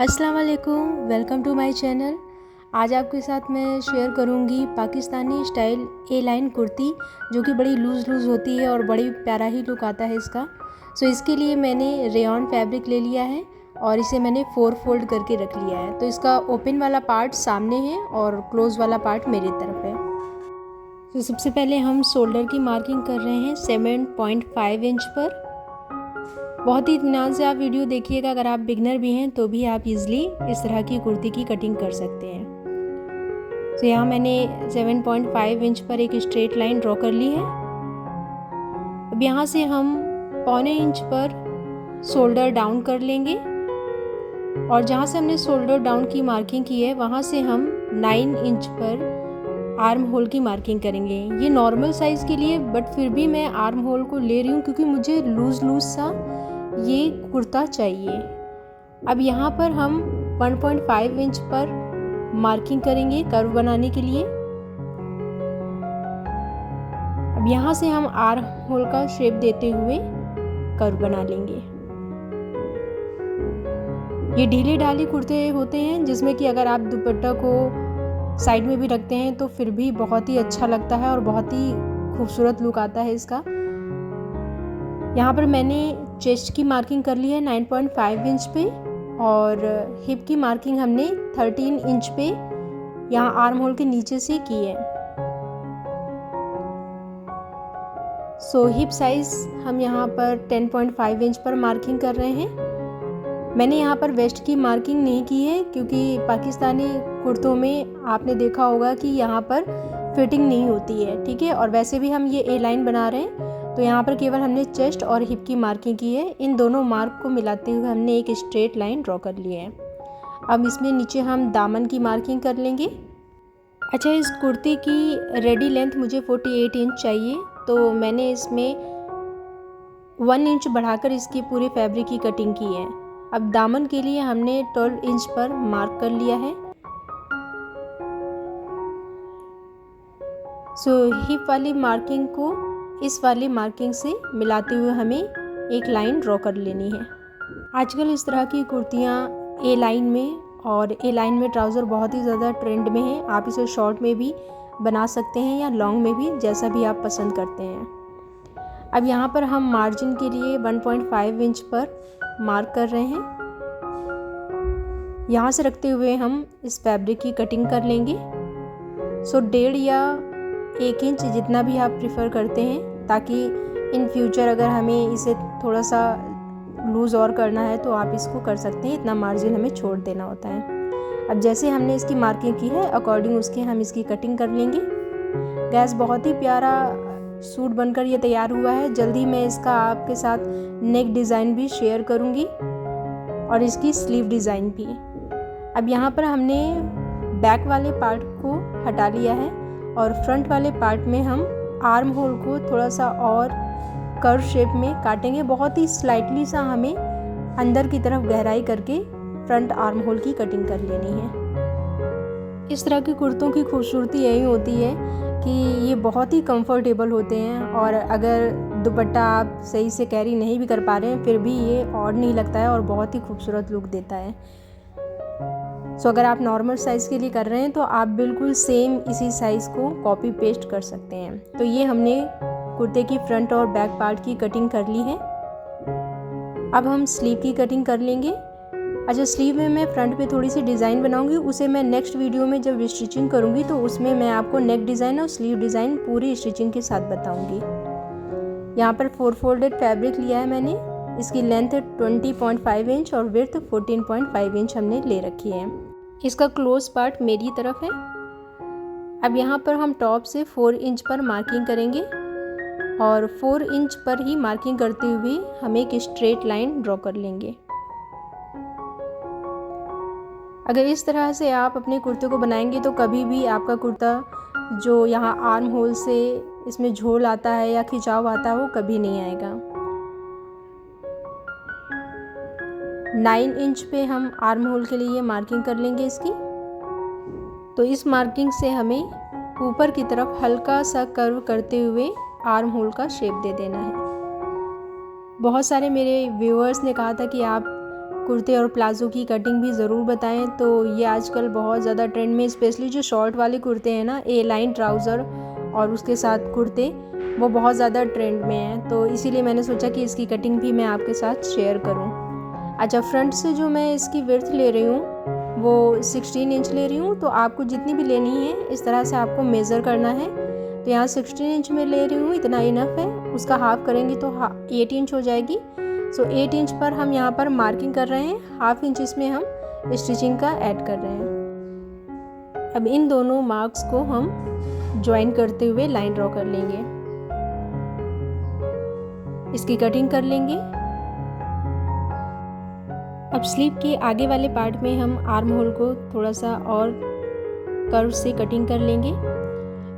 अस्सलाम वालेकुम, welcome to my channel. आज आपके साथ मैं शेयर करूंगी पाकिस्तानी स्टाइल ए लाइन कुर्ती, जो कि बड़ी लूज़ होती है और बड़ी प्यारा ही लुक आता है इसका। इसके लिए मैंने रेयॉन फैब्रिक ले लिया है और इसे मैंने 4 फोल्ड करके रख लिया है। तो इसका ओपन वाला पार्ट सामने है और क्लोज़ वाला पार्ट मेरी तरफ है। सबसे पहले हम शोल्डर की मार्किंग कर रहे हैं 7.5 इंच पर। बहुत ही इत्मीनान से आप वीडियो देखिएगा। अगर आप बिगनर भी हैं तो भी आप इजीली इस तरह की कुर्ती की कटिंग कर सकते हैं। यहाँ मैंने 7.5 इंच पर एक स्ट्रेट लाइन ड्रॉ कर ली है। अब यहाँ से हम 1.25 इंच पर शोल्डर डाउन कर लेंगे और जहाँ से हमने शोल्डर डाउन की मार्किंग की है वहाँ से हम 9 इंच पर आर्म होल की मार्किंग करेंगे। ये नॉर्मल साइज़ के लिए, बट फिर भी मैं आर्म होल को ले रही हूँ क्योंकि मुझे लूज़ सा ये कुर्ता चाहिए। अब यहाँ पर हम 1.5 इंच पर मार्किंग करेंगे कर्व बनाने के लिए। अब यहाँ से हम आर्म होल का शेप देते हुए कर्व बना लेंगे। ये ढीले ढाले कुर्ते होते हैं जिसमें कि अगर आप दुपट्टा को साइड में भी रखते हैं तो फिर भी बहुत ही अच्छा लगता है और बहुत ही खूबसूरत लुक आता है इसका। यहाँ पर मैंने चेस्ट की मार्किंग कर ली है 9.5 इंच पे और हिप की मार्किंग हमने 13 इंच पे यहाँ आर्म होल के नीचे से की है। हिप साइज हम यहाँ पर 10.5 इंच पर मार्किंग कर रहे हैं। मैंने यहाँ पर वेस्ट की मार्किंग नहीं की है क्योंकि पाकिस्तानी कुर्तों में आपने देखा होगा कि यहाँ पर फिटिंग नहीं होती है, ठीक है। और वैसे भी हम ये ए लाइन बना रहे हैं तो यहाँ पर केवल हमने चेस्ट और हिप की मार्किंग की है। इन दोनों मार्क को मिलाते हुए हमने एक स्ट्रेट लाइन ड्रॉ कर ली है। अब इसमें नीचे हम दामन की मार्किंग कर लेंगे। अच्छा, इस कुर्ती की रेडी लेंथ मुझे 48 इंच चाहिए, तो मैंने इसमें 1 इंच बढ़ाकर इसकी पूरे फैब्रिक की कटिंग की है। अब दामन के लिए हमने 12 इंच पर मार्क कर लिया है। हिप वाली मार्किंग को इस वाली मार्किंग से मिलाते हुए हमें एक लाइन ड्रॉ कर लेनी है। आजकल इस तरह की कुर्तियाँ ए लाइन में और ए लाइन में ट्राउज़र बहुत ही ज़्यादा ट्रेंड में है। आप इसे शॉर्ट में भी बना सकते हैं या लॉन्ग में भी, जैसा भी आप पसंद करते हैं। अब यहाँ पर हम मार्जिन के लिए 1.5 इंच पर मार्क कर रहे हैं। यहाँ से रखते हुए हम इस फैब्रिक की कटिंग कर लेंगे। 1.5 या 1 इंच जितना भी आप प्रेफर करते हैं, ताकि इन फ्यूचर अगर हमें इसे थोड़ा सा लूज़ और करना है तो आप इसको कर सकते हैं। इतना मार्जिन हमें छोड़ देना होता है। अब जैसे हमने इसकी मार्किंग की है अकॉर्डिंग उसके हम इसकी कटिंग कर लेंगे। गैस बहुत ही प्यारा सूट बनकर ये तैयार हुआ है। जल्दी मैं इसका आपके साथ नेक डिज़ाइन भी शेयर करूँगी और इसकी स्लीव डिज़ाइन भी। अब यहाँ पर हमने बैक वाले पार्ट को हटा लिया है और फ्रंट वाले पार्ट में हम आर्म होल को थोड़ा सा और कर्व शेप में काटेंगे। बहुत ही स्लाइटली सा हमें अंदर की तरफ गहराई करके फ्रंट आर्म होल की कटिंग कर लेनी है। इस तरह के कुर्तों की खूबसूरती यही होती है कि ये बहुत ही कंफर्टेबल होते हैं और अगर दुपट्टा आप सही से कैरी नहीं भी कर पा रहे हैं फिर भी ये ऑड नहीं लगता है और बहुत ही खूबसूरत लुक देता है। अगर आप नॉर्मल साइज़ के लिए कर रहे हैं तो आप बिल्कुल सेम इसी साइज़ को कॉपी पेस्ट कर सकते हैं। तो ये हमने कुर्ते की फ्रंट और बैक पार्ट की कटिंग कर ली है। अब हम स्लीव की कटिंग कर लेंगे। अच्छा, स्लीव में मैं फ्रंट पे थोड़ी सी डिज़ाइन बनाऊंगी, उसे मैं नेक्स्ट वीडियो में जब स्टिचिंग करूंगी तो उसमें मैं आपको नेक डिज़ाइन और स्लीव डिज़ाइन पूरी स्टिचिंग के साथ बताऊंगी। यहाँ पर 4 फोल्डेड फैब्रिक लिया है मैंने। इसकी लेंथ 20.5 इंच और विड्थ 14.5 इंच हमने ले रखी है। इसका क्लोज पार्ट मेरी तरफ है। अब यहाँ पर हम टॉप से 4 इंच पर मार्किंग करेंगे और 4 इंच पर ही मार्किंग करते हुए हम एक स्ट्रेट लाइन ड्रॉ कर लेंगे। अगर इस तरह से आप अपने कुर्ते को बनाएंगे तो कभी भी आपका कुर्ता जो यहाँ आर्म होल से इसमें झोल आता है या खिंचाव आता है वो कभी नहीं आएगा। 9 इंच पे हम आर्म होल के लिए मार्किंग कर लेंगे इसकी। तो इस मार्किंग से हमें ऊपर की तरफ हल्का सा कर्व करते हुए आर्म होल का शेप दे देना है। बहुत सारे मेरे व्यूअर्स ने कहा था कि आप कुर्ते और प्लाज़ो की कटिंग भी ज़रूर बताएं। तो ये आजकल बहुत ज़्यादा ट्रेंड में, स्पेशली जो शॉर्ट वाले कुर्ते हैं ना, ए लाइन ट्राउज़र और उसके साथ कुर्ते, वो बहुत ज़्यादा ट्रेंड में हैं। तो इसीलिए मैंने सोचा कि इसकी कटिंग भी मैं आपके साथ शेयर करूं। अच्छा, फ्रंट से जो मैं इसकी विड्थ ले रही हूँ वो 16 इंच ले रही हूँ। तो आपको जितनी भी लेनी है इस तरह से आपको मेज़र करना है। तो यहाँ 16 इंच में ले रही हूँ, इतना इनफ है। उसका हाफ़ करेंगे तो 8 इंच हो जाएगी। सो 8 इंच पर हम यहाँ पर मार्किंग कर रहे हैं, हाफ इंच इसमें हम स्टिचिंग का ऐड कर रहे हैं। अब इन दोनों मार्क्स को हम ज्वाइन करते हुए लाइन ड्रॉ कर लेंगे, इसकी कटिंग कर लेंगे। अब स्लीव के आगे वाले पार्ट में हम आर्म होल को थोड़ा सा और कर्व से कटिंग कर लेंगे।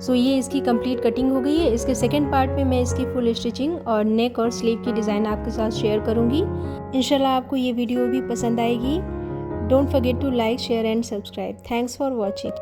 सो ये इसकी कंप्लीट कटिंग हो गई है। इसके सेकंड पार्ट में मैं इसकी फुल स्टिचिंग और नेक और स्लीव की डिज़ाइन आपके साथ शेयर करूंगी। इंशाल्लाह आपको ये वीडियो भी पसंद आएगी। Don't forget to like, share and subscribe. Thanks for watching.